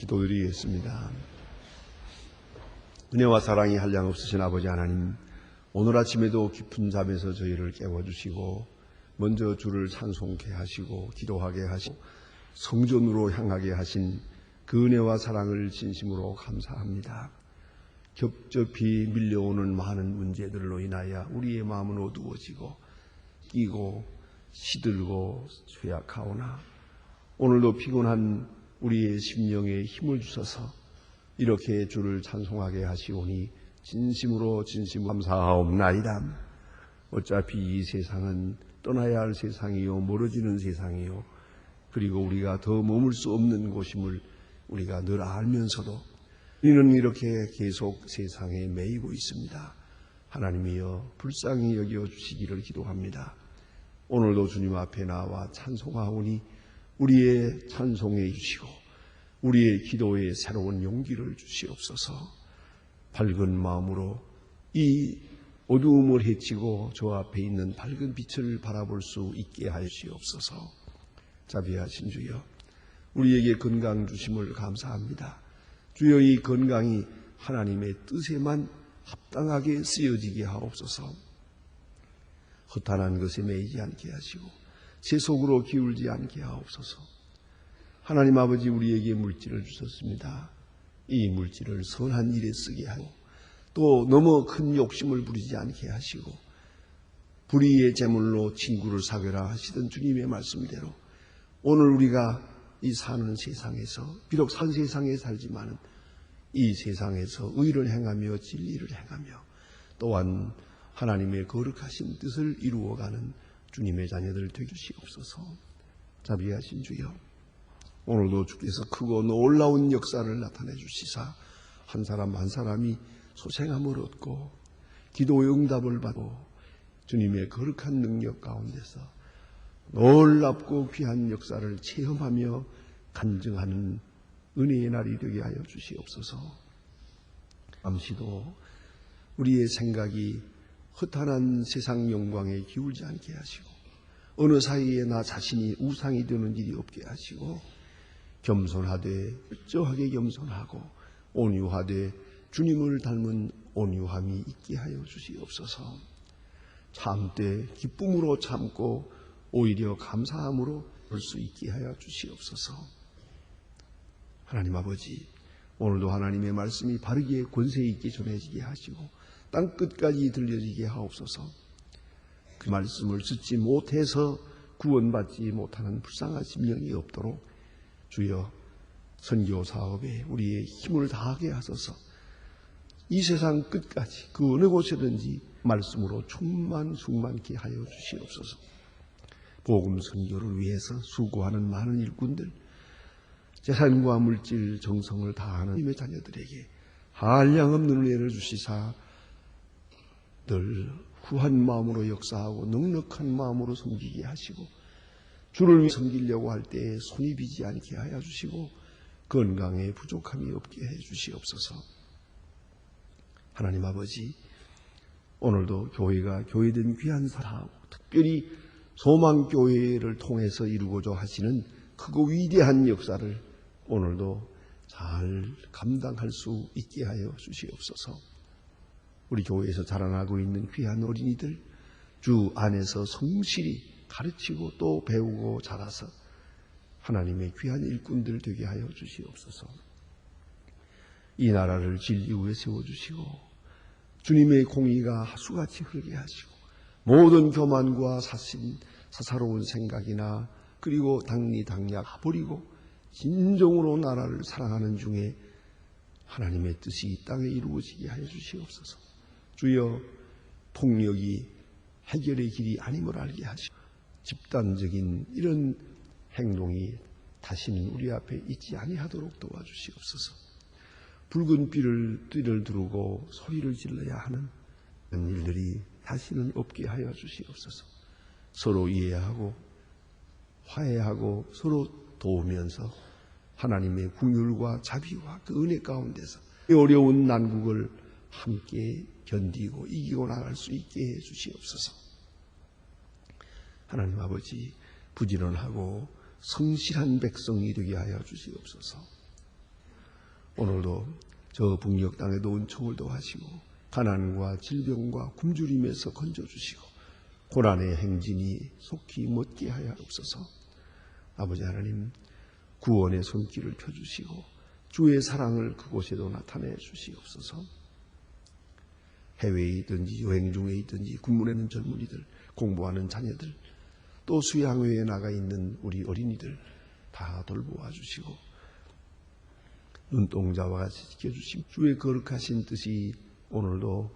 기도드리겠습니다. 은혜와 사랑이 한량없으신 아버지 하나님, 오늘 아침에도 깊은 잠에서 저희를 깨워주시고 먼저 주를 찬송케 하시고 기도하게 하시고 성전으로 향하게 하신 그 은혜와 사랑을 진심으로 감사합니다. 겹겹이 밀려오는 많은 문제들로 인하여 우리의 마음은 어두워지고 끼고 시들고 쇠약하오나 오늘도 피곤한 우리의 심령에 힘을 주셔서 이렇게 주를 찬송하게 하시오니 진심으로 감사하옵나이다. 어차피 이 세상은 떠나야 할 세상이요 멀어지는 세상이요 그리고 우리가 더 머물 수 없는 곳임을 우리가 늘 알면서도 우리는 이렇게 계속 세상에 매이고 있습니다. 하나님이여 불쌍히 여겨주시기를 기도합니다. 오늘도 주님 앞에 나와 찬송하오니 우리의 찬송해 주시고 우리의 기도에 새로운 용기를 주시옵소서. 밝은 마음으로 이 어두움을 헤치고 저 앞에 있는 밝은 빛을 바라볼 수 있게 하여 주시옵소서. 자비하신 주여, 우리에게 건강 주심을 감사합니다. 주여, 이 건강이 하나님의 뜻에만 합당하게 쓰여지게 하옵소서. 허탄한 것에 매이지 않게 하시고 제 속으로 기울지 않게 하옵소서. 하나님 아버지, 우리에게 물질을 주셨습니다. 이 물질을 선한 일에 쓰게 하고 또 너무 큰 욕심을 부리지 않게 하시고 불의의 재물로 친구를 사귀라 하시던 주님의 말씀대로 오늘 우리가 이 사는 세상에서 비록 산 세상에 살지만 이 세상에서 의를 행하며 진리를 행하며 또한 하나님의 거룩하신 뜻을 이루어가는 주님의 자녀들 되게 주시옵소서. 자비하신 주여, 오늘도 주께서 크고 놀라운 역사를 나타내 주시사 한 사람 한 사람이 소생함을 얻고 기도의 응답을 받고 주님의 거룩한 능력 가운데서 놀랍고 귀한 역사를 체험하며 간증하는 은혜의 날이 되게 하여 주시옵소서. 잠시도 우리의 생각이 허탄한 세상 영광에 기울지 않게 하시고 어느 사이에 나 자신이 우상이 되는 일이 없게 하시고 겸손하되 철저하게 겸손하고 온유하되 주님을 닮은 온유함이 있게 하여 주시옵소서. 참되 기쁨으로 참고 오히려 감사함으로 볼 수 있게 하여 주시옵소서. 하나님 아버지, 오늘도 하나님의 말씀이 바르게 권세 있게 전해지게 하시고 땅 끝까지 들려지게 하옵소서. 그 말씀을 듣지 못해서 구원받지 못하는 불쌍한 심령이 없도록 주여 선교 사업에 우리의 힘을 다하게 하소서. 이 세상 끝까지 그 어느 곳이든지 말씀으로 충만케 하여 주시옵소서. 복음 선교를 위해서 수고하는 많은 일꾼들, 재산과 물질 정성을 다하는 주님의 자녀들에게 한량없는 은혜를 주시사 늘 후한 마음으로 역사하고 넉넉한 마음으로 섬기게 하시고 주를 위해 섬기려고 할 때에 손이 비지 않게 하여 주시고 건강에 부족함이 없게 해 주시옵소서. 하나님 아버지, 오늘도 교회가 교회된 귀한 사랑하고 특별히 소망교회를 통해서 이루고자 하시는 크고 위대한 역사를 오늘도 잘 감당할 수 있게 하여 주시옵소서. 우리 교회에서 자라나고 있는 귀한 어린이들 주 안에서 성실히 가르치고 또 배우고 자라서 하나님의 귀한 일꾼들 되게 하여 주시옵소서. 이 나라를 진리 위에 세워주시고 주님의 공의가 하수같이 흐르게 하시고 모든 교만과 사사로운 생각이나 그리고 당리당략 버리고 진정으로 나라를 사랑하는 중에 하나님의 뜻이 이 땅에 이루어지게 하여 주시옵소서. 주여, 폭력이 해결의 길이 아님을 알게 하시고 집단적인 이런 행동이 다시는 우리 앞에 있지 아니하도록 도와주시옵소서. 붉은 띠를 두르고 소리를 질러야 하는 그런 일들이 다시는 없게 하여 주시옵소서. 서로 이해하고 화해하고 서로 도우면서 하나님의 긍휼과 자비와 그 은혜 가운데서 어려운 난국을 함께 견디고 이기고 나갈 수 있게 해 주시옵소서. 하나님 아버지, 부지런하고 성실한 백성이 되게 하여 주시옵소서. 오늘도 저 북녘 땅에도 은총을 더하시고 가난과 질병과 굶주림에서 건져주시고 고난의 행진이 속히 멎게 하여 없어서 아버지 하나님 구원의 손길을 펴주시고 주의 사랑을 그곳에도 나타내 주시옵소서. 해외에 있든지 여행 중에 있든지 군문에 있는 젊은이들, 공부하는 자녀들, 또 수양회에 나가 있는 우리 어린이들 다 돌보아 주시고 눈동자와 같이 지켜주신 주의 거룩하신 뜻이 오늘도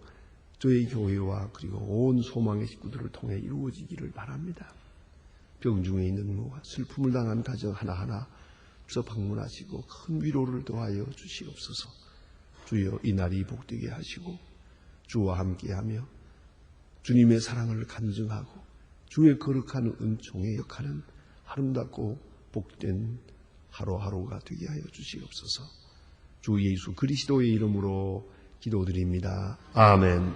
저희 교회와 그리고 온 소망의 식구들을 통해 이루어지기를 바랍니다. 병중에 있는 모와 슬픔을 당한 가정 하나하나 주서 방문하시고 큰 위로를 더하여 주시옵소서. 주여 이 날이 복되게 하시고 주와 함께하며 주님의 사랑을 간증하고 주의 거룩한 은총에 역하는 아름답고 복된 하루하루가 되게 하여 주시옵소서. 주 예수 그리스도의 이름으로 기도드립니다. 아멘.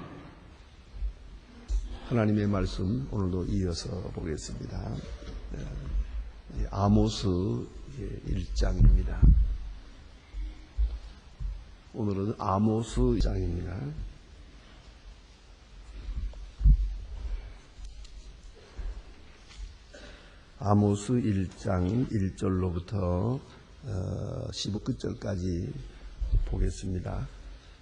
하나님의 말씀 오늘도 이어서 보겠습니다. 아모스 1장입니다. 오늘은 아모스 1장입니다. 아모스 1장 1절로부터 15끝절까지 보겠습니다.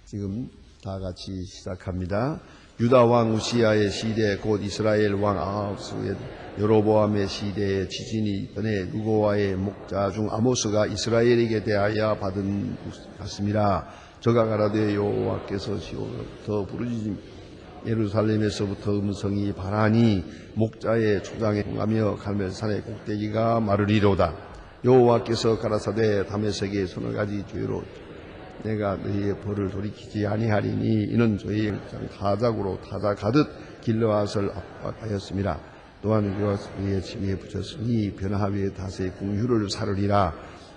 지금 다 같이 시작합니다. 유다 왕 우시야의 시대 곧 이스라엘 왕 아하스의 여로보암의 시대에 지진이 전에 누고와의 목자 중 아모스가 이스라엘에게 대하여 받은 같습니다. 저가 가라되 여호와께서 시온부터 부르짖음 예루살렘에서부터 음성이 바라니 목자의 초장에 흥하며 갈멜산의 꼭대기가 마르리로다. 여호와께서 가라사대 다메섹의 서너 가지 죄로 내가 너희의 벌을 돌이키지 아니하리니 이는 저희의 타작으로 타작하듯 길르앗을 압박하였습니다. 또한 그의 침에 붙였으니 변화위의 다스의 궁유를 사르리라.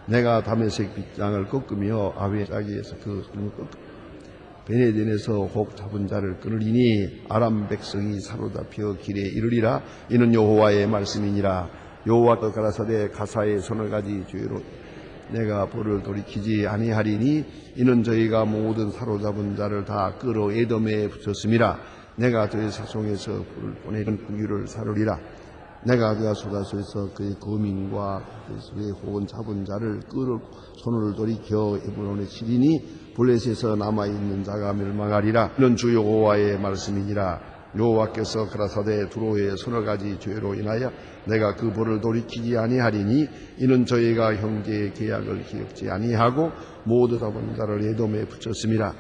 내가 다메섹 빗장을 꺾으며 아베 자기에서 그 손을 꺾으며 베네덴에서 혹 잡은 자를 끊으리니 아람 백성이 사로잡혀 길에 이르리라. 이는 여호와의 말씀이니라. 여호와께서 가라사대 가사의 서너 가지 죄로 내가 벌을 돌이키지 아니하리니 이는 저희가 모든 사로잡은 자를 다 끌어 에돔에 붙였음이라. 내가 저희 사송에서 불을 보내는 궁유를 사르리라. 내가 그가 소다소에서 그의 거민과 그의 혹은 잡은 자를 끌어 손을 돌이켜 에브론에 치리니 블레셋에서 남아있는 자가 멸망하리라. 이는 주 여호와의 말씀이니라. 여호와께서 가라사대 두로의 서너 가지 죄로 인하여 내가 그 벌을 돌이키지 아니하리니 이는 저희가 형제의 계약을 기억지 아니하고 모두 잡은 자를 에돔에 붙였음이라.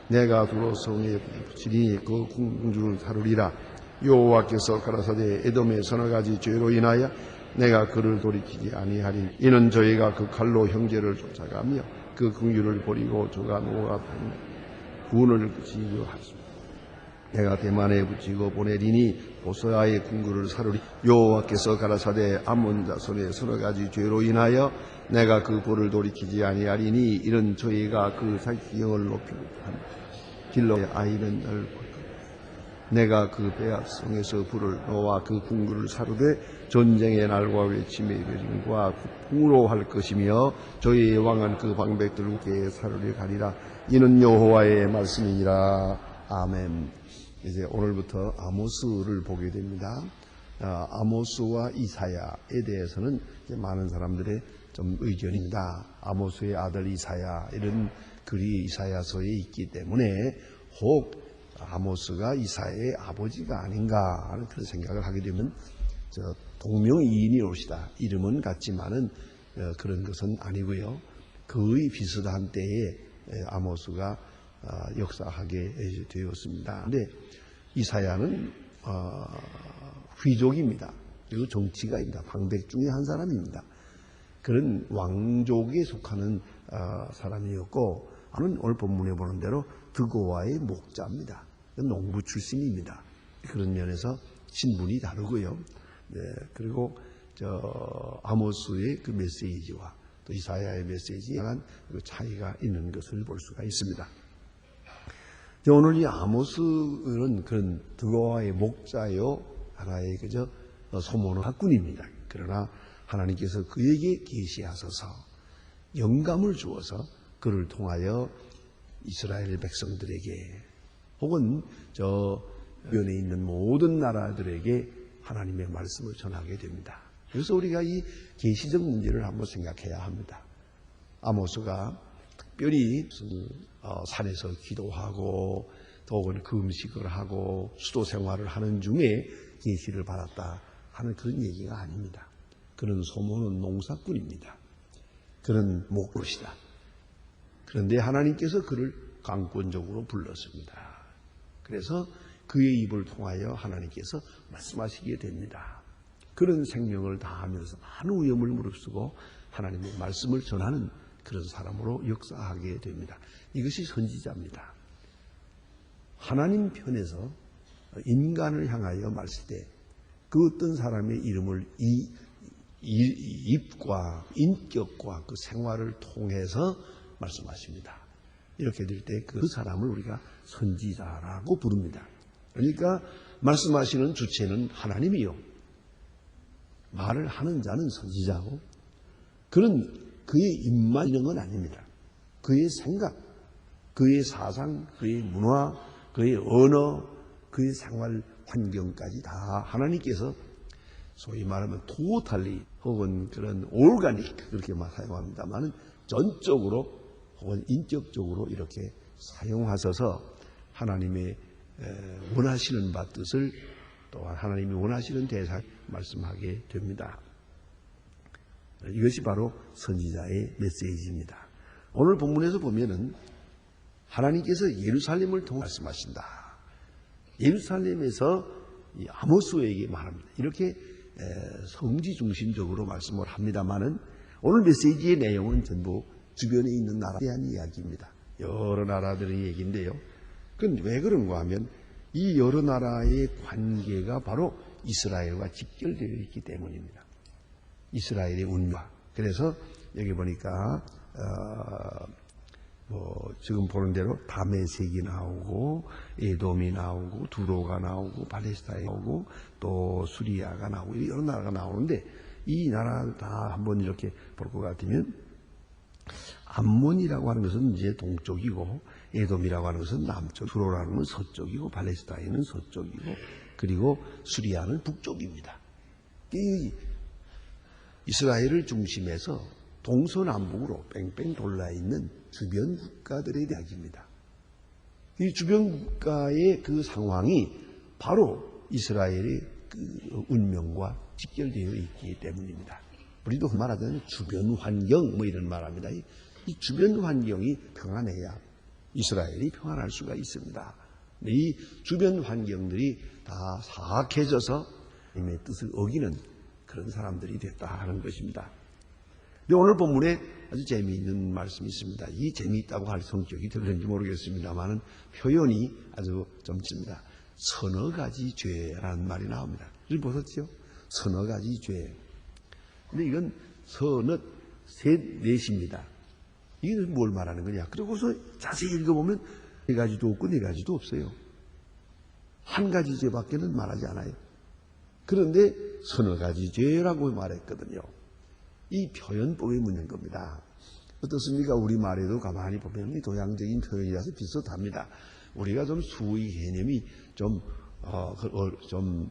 내가 두로 성에 붙이니 그 궁중을 사르리라. 여호와께서 가라사대 에돔의 서너 가지 죄로 인하여 내가 그를 돌이키지 아니하리니 이는 저희가 그 칼로 형제를 쫓아가며 그 궁유를 버리고 저가 노아 군을 지으려 하십니다. 내가 대만에 붙이고 보내리니 보스아의 궁궐을 사르리. 여호와께서 가라사대 암몬 자손의 서너 가지 죄로 인하여 내가 그 벌을 돌이키지 아니하리니 이는 저희가 그 자기경을 높이고 길러의 아이는 날 내가 그 배악성에서 불을 놓아 그 궁궐을 사르되 전쟁의 날과 외침의 이르림과 풍으로 할 것이며 저희의 왕은 그 방백들께 사르려 가리라. 이는 여호와의 말씀이니라. 아멘. 이제 오늘부터 아모스를 보게 됩니다. 아모스와 이사야에 대해서는 이제 많은 사람들의 좀 의견입니다. 아모스의 아들 이사야 이런 글이 이사야서에 있기 때문에 혹 아모스가 이사야의 아버지가 아닌가 하는 그런 생각을 하게 되면 동명이인이 옳시다. 이름은 같지만은 그런 것은 아니고요. 거의 비슷한 때에 아모스가 역사하게 되었습니다. 그런데 이사야는 귀족입니다. 그리고 정치가입니다. 방백 중에 한 사람입니다. 그런 왕족에 속하는 사람이었고 오늘 본문에 보는 대로 드고와의 목자입니다. 농부 출신입니다. 그런 면에서 신분이 다르고요. 네, 그리고 아모스의 그 메시지와 또 이사야의 메시지에 대한 차이가 있는 것을 볼 수가 있습니다. 오늘 이 아모스는 그런 드고와의 목자요 하나의 그저 소문의 학군입니다. 그러나 하나님께서 그에게 계시하소서 영감을 주어서 그를 통하여 이스라엘 백성들에게 혹은 저 주변에 있는 모든 나라들에게 하나님의 말씀을 전하게 됩니다. 그래서 우리가 이 계시적 문제를 한번 생각해야 합니다. 아모스가 특별히 산에서 기도하고 혹은 금식을 하고 수도 생활을 하는 중에 계시를 받았다 하는 그런 얘기가 아닙니다. 그는 소모는 농사꾼입니다. 그는 목로시다. 그런데 하나님께서 그를 강권적으로 불렀습니다. 그래서 그의 입을 통하여 하나님께서 말씀하시게 됩니다. 그런 생명을 다하면서 많은 위험을 무릅쓰고 하나님의 말씀을 전하는 그런 사람으로 역사하게 됩니다. 이것이 선지자입니다. 하나님 편에서 인간을 향하여 말씀 때 그 어떤 사람의 이름을 입과 인격과 그 생활을 통해서 말씀하십니다. 이렇게 될 때 그 사람을 우리가 선지자라고 부릅니다. 그러니까 말씀하시는 주체는 하나님이요. 말을 하는 자는 선지자고 그는 그의 입만 있는 건 아닙니다. 그의 생각, 그의 사상, 그의 문화, 그의 언어, 그의 생활 환경까지 다 하나님께서 소위 말하면 토탈리 혹은 그런 올가닉 그렇게 사용합니다만 전적으로 혹은 인격적으로 이렇게 사용하셔서 하나님의 원하시는 바 뜻을 또한 하나님이 원하시는 대상 말씀하게 됩니다. 이것이 바로 선지자의 메시지입니다. 오늘 본문에서 보면은 하나님께서 예루살렘을 통해 말씀하신다. 예루살렘에서 아모스에게 말합니다. 이렇게 성지 중심적으로 말씀을 합니다만은 오늘 메시지의 내용은 전부 주변에 있는 나라에 대한 이야기입니다. 여러 나라들의 얘기인데요. 그건 왜 그런가 하면 이 여러 나라의 관계가 바로 이스라엘과 직결되어 있기 때문입니다. 이스라엘의 운명. 그래서 여기 보니까 지금 보는 대로 다메섹이 나오고 에돔이 나오고 두로가 나오고 팔레스타인이 나오고 또 수리아가 나오고 여러 나라가 나오는데 이 나라를 다 한번 이렇게 볼 것 같으면 암몬이라고 하는 것은 이제 동쪽이고 에돔이라고 하는 것은 남쪽, 두로라는 것은 서쪽이고 팔레스타인은 서쪽이고 그리고 수리아는 북쪽입니다. 이 이스라엘을 중심해서 동서남북으로 뺑뺑 돌아있는 주변 국가들의 이야기입니다. 이 주변 국가의 그 상황이 바로 이스라엘의 그 운명과 직결되어 있기 때문입니다. 우리도 말하자면 주변 환경 이런 말합니다. 이 주변 환경이 평안해야 이스라엘이 평안할 수가 있습니다. 이 주변 환경들이 다 사악해져서 하나님의 뜻을 어기는 그런 사람들이 됐다 하는 것입니다. 근데 오늘 본문에 아주 재미있는 말씀이 있습니다. 이 재미있다고 할 성격이 들는지 모르겠습니다만은 표현이 아주 좀 있습니다. 서너 가지 죄라는 말이 나옵니다. 여기 보셨죠? 서너 가지 죄. 근데 이건 서너, 셋, 넷입니다. 이건 뭘 말하는 거냐? 그러고서 자세히 읽어보면 네 가지도 없고 네 가지도 없어요. 한 가지 죄밖에는 말하지 않아요. 그런데 서너 가지 죄라고 말했거든요. 이 표현법에 묻는 겁니다. 어떻습니까? 우리말에도 가만히 보면 도양적인 표현이라서 비슷합니다. 우리가 좀 수의 개념이 좀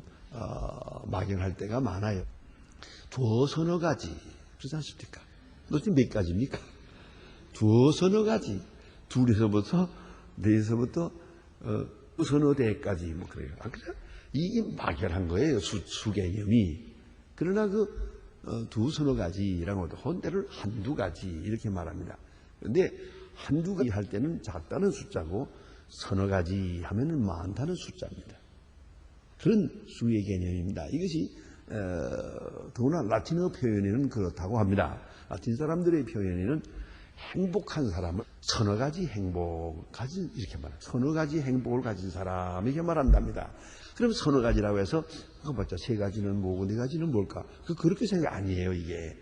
막연할 때가 많아요. 두어 서너 가지 그렇지 않습니까? 도대체 몇 가지입니까? 두어 서너 가지 둘에서부터 넷에서부터 서너 대까지 뭐 그래요. 그래서 이게 막연한 거예요. 수 개념이. 그러나 두 서너 가지라고 해도 혼대를 한두 가지 이렇게 말합니다. 그런데 한두 가지 할 때는 작다는 숫자고 서너 가지 하면은 많다는 숫자입니다. 그런 수의 개념입니다. 이것이 더구나 라틴어 표현에는 그렇다고 합니다. 라틴 사람들의 표현에는 행복한 사람을 서너 가지 행복 가진 이렇게 말합니다. 서너 가지 행복을 가진 사람 이렇게 말한답니다. 그럼 서너 가지라고 해서 그거 봤자 세 가지는 뭐고 네 가지는 뭘까? 그렇게 생각 아니에요 이게.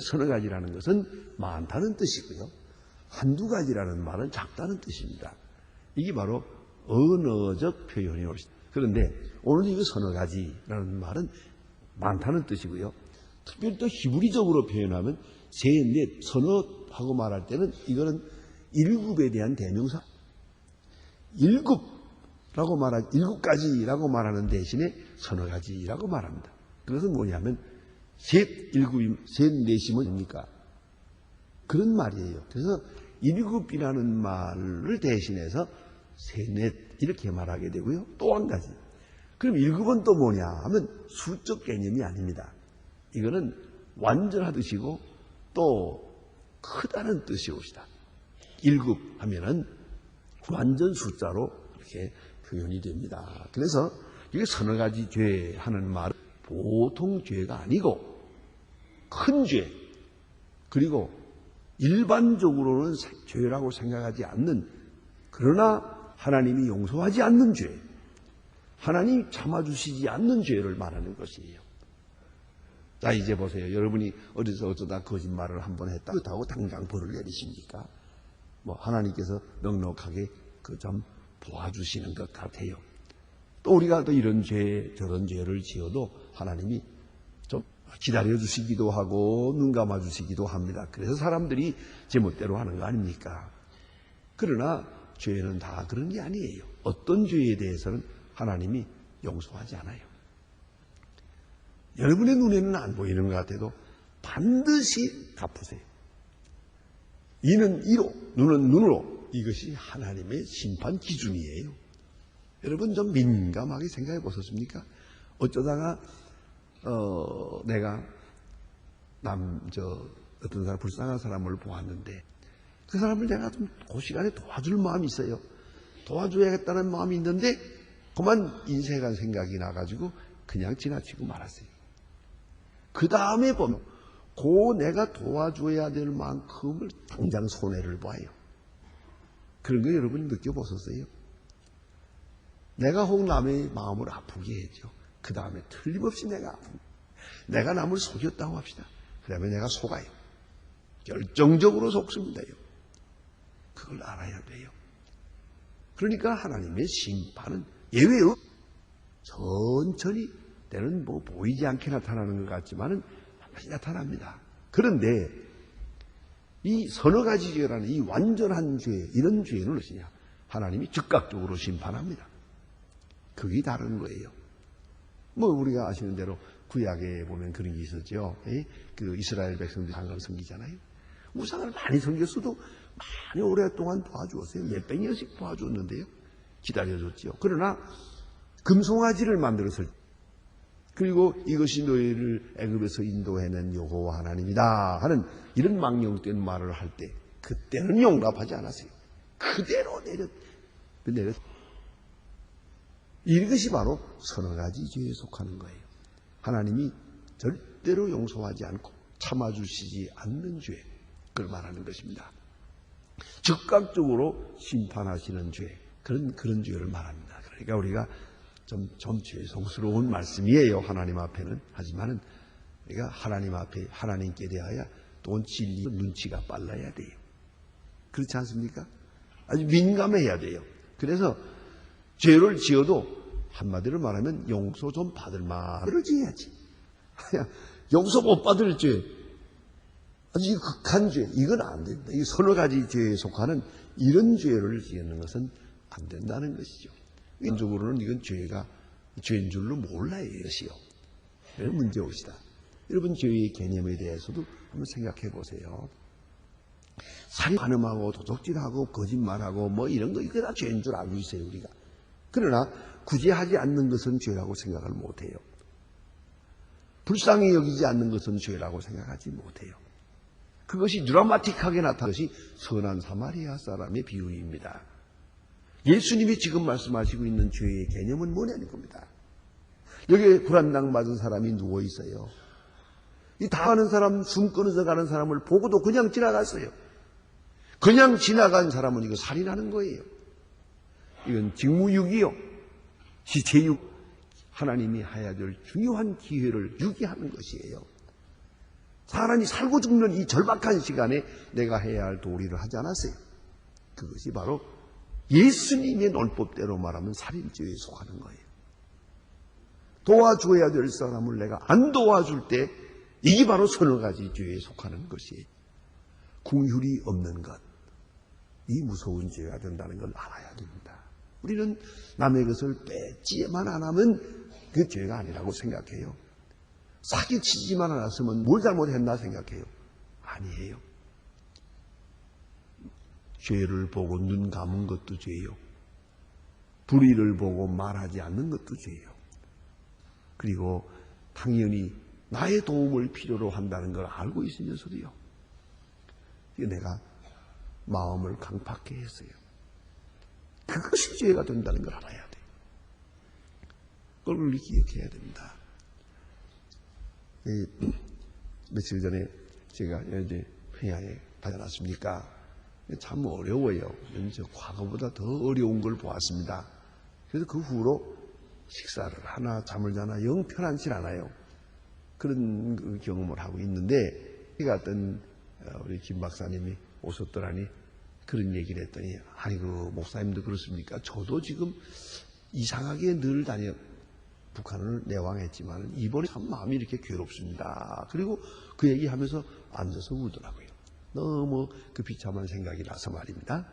서너 가지라는 것은 많다는 뜻이고요. 한두 가지라는 말은 작다는 뜻입니다. 이게 바로 언어적 표현이 옳습니다. 그런데 오늘 이 서너 가지라는 말은 많다는 뜻이고요. 특별히 또 히브리적으로 표현하면 세, 넷, 서너 하고 말할 때는 이거는 일곱에 대한 대명사. 일곱라고 말하지, 일곱 가지라고 말하는 대신에 서너 가지라고 말합니다. 그것은 뭐냐면 셋 넷이면 뭡니까? 그런 말이에요. 그래서 일곱이라는 말을 대신해서 셋넷 이렇게 말하게 되고요. 또 한 가지. 그럼 일곱은 또 뭐냐 하면 수적 개념이 아닙니다. 이거는 완전한 뜻이고 또 크다는 뜻이 옵시다. 일곱 하면은 완전 숫자로 이렇게 표현이 됩니다. 그래서 이게 서너 가지 죄 하는 말은 보통 죄가 아니고 큰 죄, 그리고 일반적으로는 죄라고 생각하지 않는, 그러나 하나님이 용서하지 않는 죄, 하나님이 참아주시지 않는 죄를 말하는 것이에요. 자, 이제 보세요. 여러분이 어디서 어쩌다 거짓말을 한번 했다. 그렇다고 당장 벌을 내리십니까? 뭐 하나님께서 넉넉하게 그 점 도와주시는 것 같아요. 또 우리가 또 이런 죄 저런 죄를 지어도 하나님이 좀 기다려주시기도 하고 눈 감아주시기도 합니다. 그래서 사람들이 제멋대로 하는 거 아닙니까? 그러나 죄는 다 그런 게 아니에요. 어떤 죄에 대해서는 하나님이 용서하지 않아요. 여러분의 눈에는 안 보이는 것 같아도 반드시 갚으세요. 이는 이로, 눈은 눈으로. 이것이 하나님의 심판 기준이에요. 여러분 좀 민감하게 생각해 보셨습니까? 어쩌다가 내가 어떤 사람 불쌍한 사람을 보았는데 그 사람을 내가 좀 그 시간에 도와줄 마음이 있어요. 도와줘야겠다는 마음이 있는데 그만 인생한 생각이 나가지고 그냥 지나치고 말았어요. 그 다음에 보면 내가 도와줘야 될 만큼을 당장 손해를 봐요. 그런 거 여러분이 느껴보셨어요? 내가 혹 남의 마음을 아프게 했죠. 그 다음에 틀림없이 내가 아픕니다. 내가 남을 속였다고 합시다. 그 다음에 내가 속아요. 결정적으로 속습니다요. 그걸 알아야 돼요. 그러니까 하나님의 심판은 예외요. 천천히, 때는 뭐 보이지 않게 나타나는 것 같지만은 반드시 나타납니다. 그런데 이 서너 가지 죄라는 이 완전한 죄, 이런 죄는 무엇이냐? 하나님이 즉각적으로 심판합니다. 그게 다른 거예요. 뭐 우리가 아시는 대로 구약에 보면 그런 게 있었죠. 그 이스라엘 백성들이 우상을 섬기잖아요. 우상을 많이 섬겼어도 많이 오랫동안 도와주었어요. 몇백 년씩 도와줬는데요. 기다려줬죠. 그러나 금송아지를 만들었을 때, 그리고 이것이 너희를 애굽에서 인도해낸 여호와 하나님이다 하는 이런 망령된 말을 할 때 그때는 용납하지 않았어요. 그대로 내렸. 이것이 바로 서너 가지 죄에 속하는 거예요. 하나님이 절대로 용서하지 않고 참아주시지 않는 죄, 그걸 말하는 것입니다. 즉각적으로 심판하시는 죄, 그런 죄를 말합니다. 그러니까 우리가 좀 죄송스러운 말씀이에요. 하나님 앞에는. 하지만은 우리가 하나님 앞에 하나님께 대하여 또 진리 눈치가 빨라야 돼요. 그렇지 않습니까? 아주 민감해야 돼요. 그래서 죄를 지어도 한마디로 말하면 용서 좀 받을 말을 지어야지. 용서 못 받을 죄, 아주 극한 죄, 이건 안 된다. 이 서너 가지 죄에 속하는 이런 죄를 지는 것은 안 된다는 것이죠. 인적으로는 이건 죄인 줄로 몰라요, 이것이요. 그래서 문제 옵시다. 여러분, 죄의 개념에 대해서도 한번 생각해 보세요. 살인, 간음하고 도적질하고 거짓말하고 뭐 이런 거, 이게 다 죄인 줄 알고 있어요, 우리가. 그러나 굳이 하지 않는 것은 죄라고 생각을 못해요. 불쌍히 여기지 않는 것은 죄라고 생각하지 못해요. 그것이 드라마틱하게 나타난 것이 선한 사마리아 사람의 비유입니다. 예수님이 지금 말씀하시고 있는 죄의 개념은 뭐냐는 겁니다. 여기에 불안당 맞은 사람이 누워 있어요. 이 당하는 사람, 숨 끊어져 가는 사람을 보고도 그냥 지나갔어요. 그냥 지나간 사람은 이거 살인하는 거예요. 이건 직무유기요. 시체유. 하나님이 해야 될 중요한 기회를 유기하는 것이에요. 사람이 살고 죽는 이 절박한 시간에 내가 해야 할 도리를 하지 않았어요. 그것이 바로 예수님의 논법대로 말하면 살인죄에 속하는 거예요. 도와줘야 될 사람을 내가 안 도와줄 때 이게 바로 서너 가지 죄에 속하는 것이에요. 긍휼이 없는 것, 이 무서운 죄가 된다는 걸 알아야 됩니다. 우리는 남의 것을 뺏지만 안 하면 그 죄가 아니라고 생각해요. 사기치지만 않았으면 뭘 잘못했나 생각해요. 아니에요. 죄를 보고 눈 감은 것도 죄요. 불의를 보고 말하지 않는 것도 죄요. 그리고 당연히 나의 도움을 필요로 한다는 걸 알고 있으면서도요. 내가 마음을 강팍해 했어요. 그것이 죄가 된다는 걸 알아야 돼요. 그걸 기억해야 됩니다. 며칠 전에 제가 이제 평양에 다녀왔습니까? 참 어려워요. 과거보다 더 어려운 걸 보았습니다. 그래서 그 후로 식사를 하나 잠을 자나 영 편안치 않아요. 그런 경험을 하고 있는데 제가 어떤 우리 김 박사님이 오셨더라니 그런 얘기를 했더니 아이고 목사님도 그렇습니까? 저도 지금 이상하게 늘 북한을 내왕했지만 이번에 참 마음이 이렇게 괴롭습니다. 그리고 그 얘기하면서 앉아서 울더라고요. 너무 그 비참한 생각이 나서 말입니다.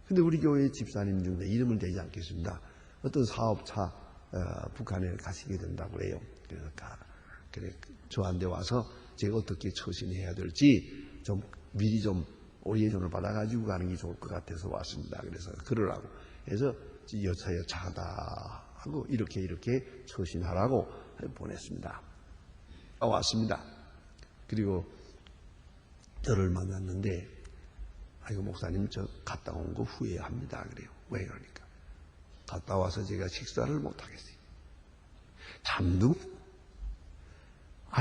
근데 우리 교회 집사님 중에 이름을 대지 않겠습니다. 어떤 사업차 북한에 가시게 된다고 해요. 그래 저한테 와서 제가 어떻게 처신해야 될지 좀 미리 좀 오리엔테이션을 받아가지고 가는 게 좋을 것 같아서 왔습니다. 그래서 그러라고 해서 여차하다 하고 이렇게 처신하라고 보냈습니다. 왔습니다. 그리고 저를 만났는데 아이고 목사님 저 갔다 온 거 후회합니다. 그래요. 왜 그러니까 갔다 와서 제가 식사를 못 하겠어요. 잠도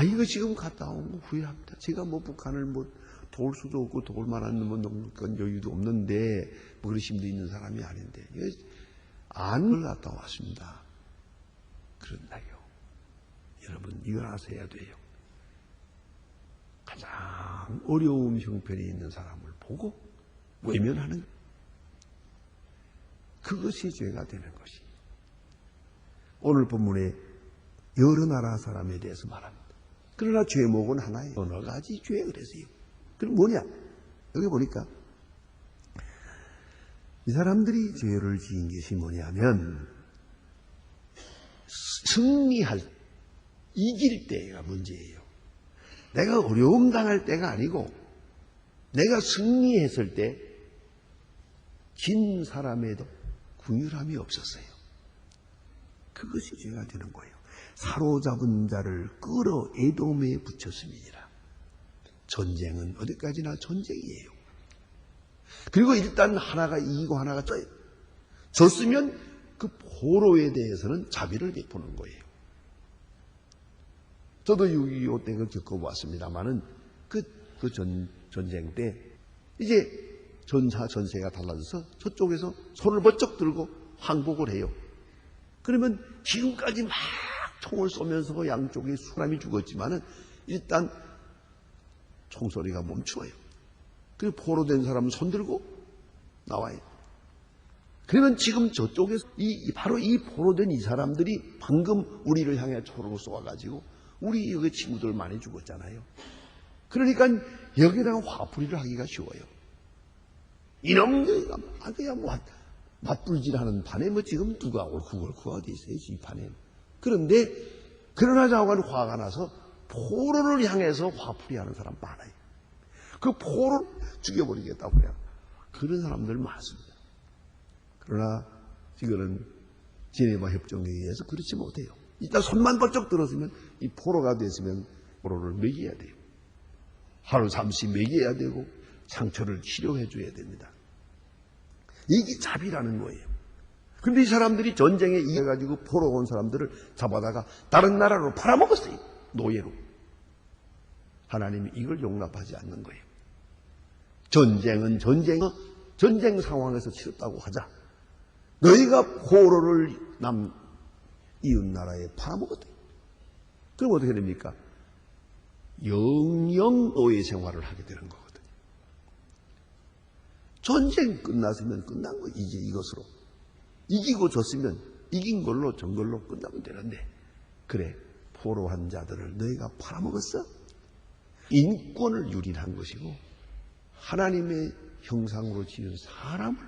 이거 지금 갔다 온 거 후회합니다. 제가 북한을 도울 수도 없고 도울 만한 여유도 없는데 그러심도 있는 사람이 아닌데 안을 갔다 왔습니다. 그런다요. 여러분 이걸 아셔야 돼요. 가장 어려운 형편에 있는 사람을 보고 외면하는 그것이 죄가 되는 것이. 오늘 본문에 여러 나라 사람에 대해서 말합니다. 그러나 죄목은 하나예요. 여러 가지 죄 그래서요. 그럼 뭐냐? 여기 보니까 이 사람들이 죄를 지은 것이 뭐냐면 승리할 이길 때가 문제예요. 내가 어려움 당할 때가 아니고 내가 승리했을 때 진 사람에도 긍휼함이 없었어요. 그것이 죄가 되는 거예요. 사로잡은 자를 끌어 에돔에 붙였음이니라. 전쟁은 어디까지나 전쟁이에요. 그리고 일단 하나가 이기고 하나가 졌으면 그 포로에 대해서는 자비를 베푸는 거예요. 저도 6.25 때 그걸 겪어보았습니다만은 그 전쟁 때 이제 전세가 달라져서 저쪽에서 손을 번쩍 들고 항복을 해요. 그러면 지금까지 막 총을 쏘면서 양쪽에 사람이 죽었지만은 일단 총소리가 멈추어요. 그리고 포로된 사람은 손 들고 나와요. 그러면 지금 저쪽에서 바로 이 포로된 이 사람들이 방금 우리를 향해 총으로 쏘아가지고 우리 여기 친구들 많이 죽었잖아요. 그러니까 여기다가 화풀이를 하기가 쉬워요. 이놈들 그냥 맞불질하는 판에 지금 누가 옳고 어디 있어요 이 판에. 그런데 그러나 자오간 화가 나서 포로를 향해서 화풀이하는 사람 많아요. 그 포로를 죽여버리겠다고 그래요. 그런 사람들 많습니다. 그러나 이거는 제네바 협정에 의해서 그렇지 못해요. 일단 손만 번쩍 들었으면 이 포로가 됐으면 포로를 먹여야 돼요. 하루 잠시 먹여야 되고 상처를 치료해 줘야 됩니다. 이게 자비라는 거예요. 근데 이 사람들이 전쟁에 이겨가지고 포로 온 사람들을 잡아다가 다른 나라로 팔아먹었어요. 노예로. 하나님이 이걸 용납하지 않는 거예요. 전쟁은 전쟁 상황에서 치렀다고 하자. 너희가 포로를 이웃 나라에 팔아먹었대. 그럼 어떻게 됩니까? 영영 노예 생활을 하게 되는 거거든요. 전쟁 끝났으면 끝난 거 이제 이것으로. 이기고 졌으면 이긴 걸로 전 걸로 끝나면 되는데 그래 포로한 자들을 너희가 팔아먹었어? 인권을 유린한 것이고 하나님의 형상으로 지은 사람을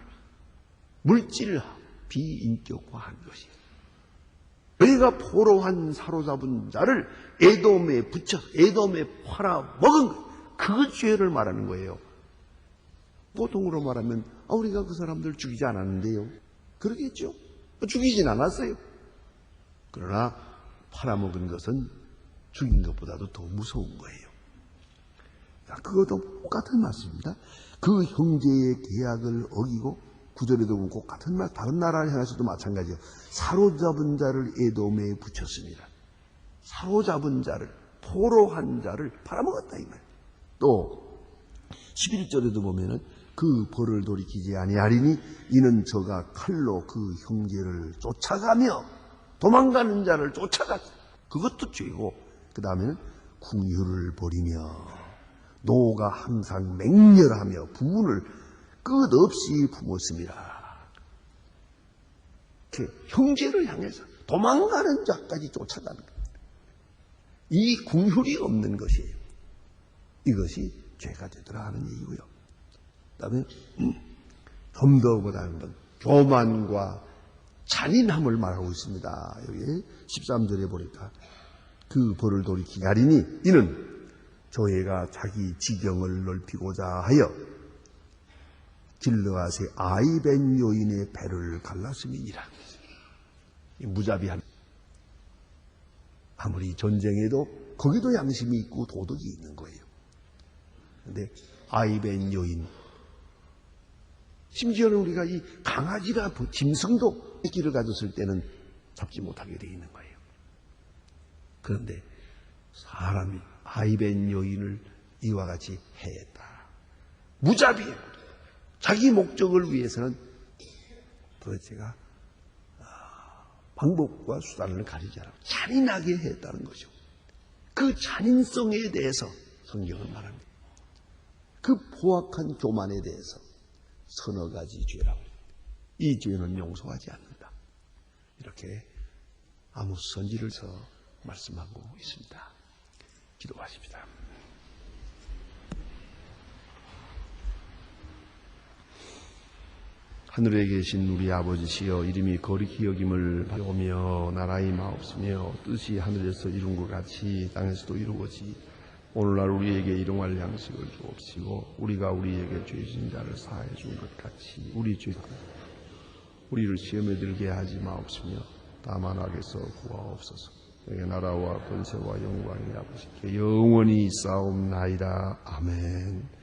물질을 비인격화한 것이에요. 너희가 포로한 사로잡은 자를 에돔에 붙여 에돔에 팔아먹은 거예요. 그 죄를 말하는 거예요. 보통으로 말하면 우리가 그 사람들 죽이지 않았는데요. 그러겠죠. 죽이진 않았어요. 그러나 팔아먹은 것은 죽인 것보다도 더 무서운 거예요. 그것도 똑같은 말씀입니다. 그 형제의 계약을 어기고, 구절에도 보면 같은 말, 다른 나라를 향해서도 마찬가지예요. 사로잡은 자를 에돔에 붙였습니다. 사로잡은 자를, 포로한 자를 팔아먹었다 이 말. 또 11절에도 보면은 그 벌을 돌이키지 아니하리니 이는 저가 칼로 그 형제를 쫓아가며 도망가는 자를 쫓아갔다. 그것도 죄고, 그 다음에는 궁휼을 버리며 노가 항상 맹렬하며 부분을 끝없이 품었습니다. 형제를 향해서 도망가는 자까지 쫓아가는 겁니다. 이 궁휼이 없는 것이에요. 이것이 죄가 되더라 하는 얘기고요. 그 다음에 좀 더 보다는 건 교만과 잔인함을 말하고 있습니다. 여기 13절에 보니까 그 벌을 돌이키지 아니하리니 이는 저희가 자기 지경을 넓히고자 하여 길르앗의 아이벤 여인의 배를 갈랐음이니라. 무자비한, 아무리 전쟁에도 거기도 양심이 있고 도덕이 있는 거예요. 그런데 아이벤 여인, 심지어는 우리가 이 강아지나 짐승도 새끼를 가졌을 때는 잡지 못하게 되어 있는 거예요. 그런데 사람이 아이벤 여인을 이와 같이 해했다. 무자비해. 자기 목적을 위해서는 도대체가 방법과 수단을 가리지 않고 잔인하게 했다는 거죠. 그 잔인성에 대해서 성경은 말합니다. 그 포악한 교만에 대해서 서너 가지 죄라고. 이 죄는 용서하지 않는다. 이렇게 아무 선지를 서 말씀하고 있습니다. 기도하십시다. 하늘에 계신 우리 아버지시여, 이름이 거룩히 여김을 받으며 나라의 마옵시며 뜻이 하늘에서 이룬 것 같이 땅에서도 이루어지. 오늘날 우리에게 일용할 양식을 주옵시고 우리가 우리에게 죄진 자를 사해 준 것 같이 우리를 시험에 들게 하지 마옵시며 다만 악에서 구하옵소서. 너의 나라와 권세와 영광이 아버지께 영원히 있사옵나이다. 아멘.